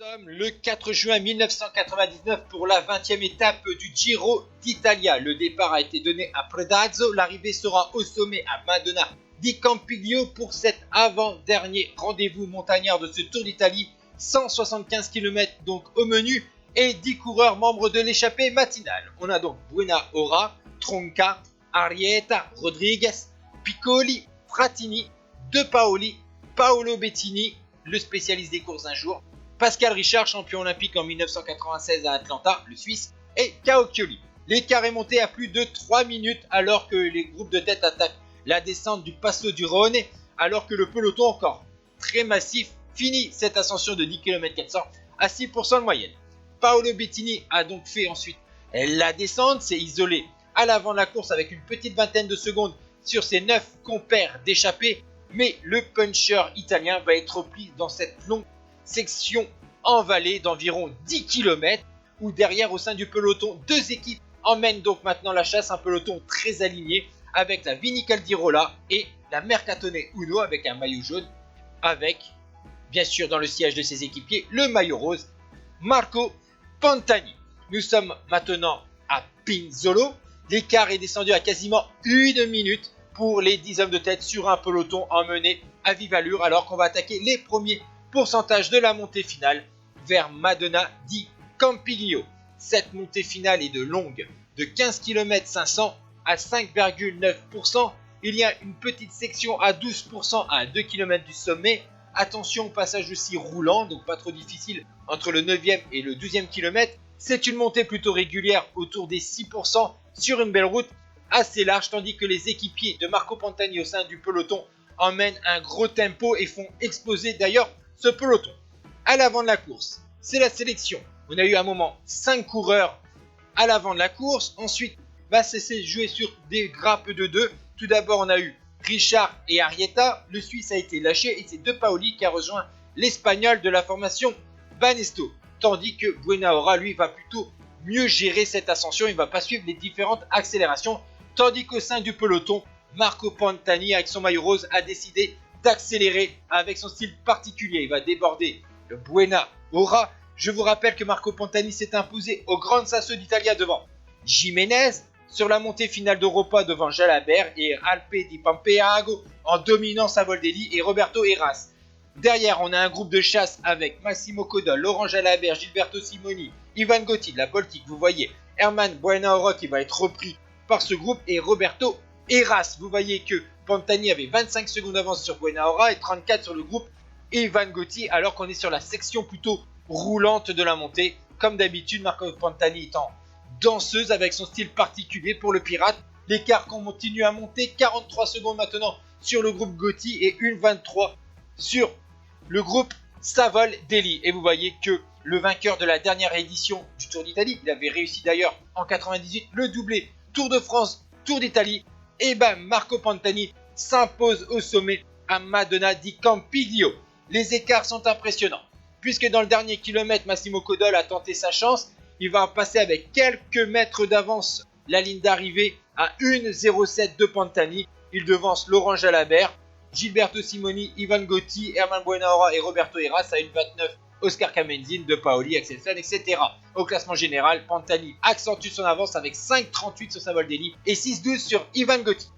Nous sommes le 4 juin 1999 pour la 20e étape du Giro d'Italia. Le départ a été donné à Predazzo, l'arrivée sera au sommet à Madonna di Campiglio pour cet avant-dernier rendez-vous montagnard de ce Tour d'Italie. 175 km donc au menu et 10 coureurs membres de l'échappée matinale. On a donc Buena Hora, Tronca, Arrieta, Rodriguez, Piccoli, Frattini, De Paoli, Paolo Bettini, le spécialiste des courses d'un jour, Pascal Richard, champion olympique en 1996 à Atlanta, le Suisse, et Cauchioli. L'écart est monté à plus de 3 minutes alors que les groupes de tête attaquent la descente du Passo du Rhône, alors que le peloton encore très massif finit cette ascension de 10 km 400 à 6% de moyenne. Paolo Bettini a donc fait ensuite la descente, s'est isolé à l'avant de la course avec une petite vingtaine de secondes sur ses 9 compères d'échappée, mais le puncher italien va être pris dans cette longue section en vallée d'environ 10 km, où derrière au sein du peloton, deux équipes emmènent donc maintenant la chasse, un peloton très aligné avec la Vinicaldirola et la Mercatone Uno avec un maillot jaune, avec bien sûr dans le siège de ses équipiers le maillot rose Marco Pantani. Nous sommes maintenant à Pinzolo, l'écart est descendu à quasiment 1 minute pour les 10 hommes de tête sur un peloton emmené à vive allure, alors qu'on va attaquer les premiers pourcentages de la montée finale vers Madonna di Campiglio. Cette montée finale est de longue de 15 km 500 à 5,9%. Il y a une petite section à 12% à 2 km du sommet. Attention au passage aussi roulant, donc pas trop difficile entre le 9e et le 12e kilomètre. C'est une montée plutôt régulière autour des 6% sur une belle route assez large, tandis que les équipiers de Marco Pantani au sein du peloton emmènent un gros tempo et font exploser d'ailleurs ce peloton. À l'avant de la course, c'est la sélection. On a eu à un moment 5 coureurs à l'avant de la course. Ensuite, va se jouer sur des grappes de 2. Tout d'abord, on a eu Richard et Arrieta. Le Suisse a été lâché et c'est De Paoli qui a rejoint l'Espagnol de la formation Banesto. Tandis que Buena Hora, lui, va plutôt mieux gérer cette ascension. Il ne va pas suivre les différentes accélérations. Tandis qu'au sein du peloton, Marco Pantani, avec son maillot rose, a décidé d'accélérer avec son style particulier. Il va déborder le Buena Hora. Je vous rappelle que Marco Pantani s'est imposé au Gran Sasso d'Italia devant Jiménez, sur la montée finale d'Europa devant Jalabert et Alpe di Pampeago en dominant Savoldelli et Roberto Heras. Derrière, on a un groupe de chasse avec Massimo Codol, Laurent Jalabert, Gilberto Simoni, Ivan Gotti de la Baltique, vous voyez Herman Buena Hora qui va être repris par ce groupe et Roberto Heras. Vous voyez que Pantani avait 25 secondes d'avance sur Buena Hora et 34 sur le groupe Ivan Gotti, alors qu'on est sur la section plutôt roulante de la montée. Comme d'habitude, Marco Pantani étant danseuse avec son style particulier pour le pirate. L'écart continue à monter, 43 secondes maintenant sur le groupe Gotti et 1,23 sur le groupe Savoldelli. Et vous voyez que le vainqueur de la dernière édition du Tour d'Italie, il avait réussi d'ailleurs en 98 le doublé Tour de France, Tour d'Italie, et ben Marco Pantani s'impose au sommet à Madonna di Campiglio. Les écarts sont impressionnants, puisque dans le dernier kilomètre, Massimo Codol a tenté sa chance. Il va passer avec quelques mètres d'avance la ligne d'arrivée à 1,07 de Pantani. Il devance Laurent Jalabert, Gilberto Simoni, Ivan Gotti, Herman Buena Hora et Roberto Heras à 1,29. Oscar Kamenzin, De Paoli, Axelsen, etc. Au classement général, Pantani accentue son avance avec 5,38 sur Savoldelli et 6,12 sur Ivan Gotti.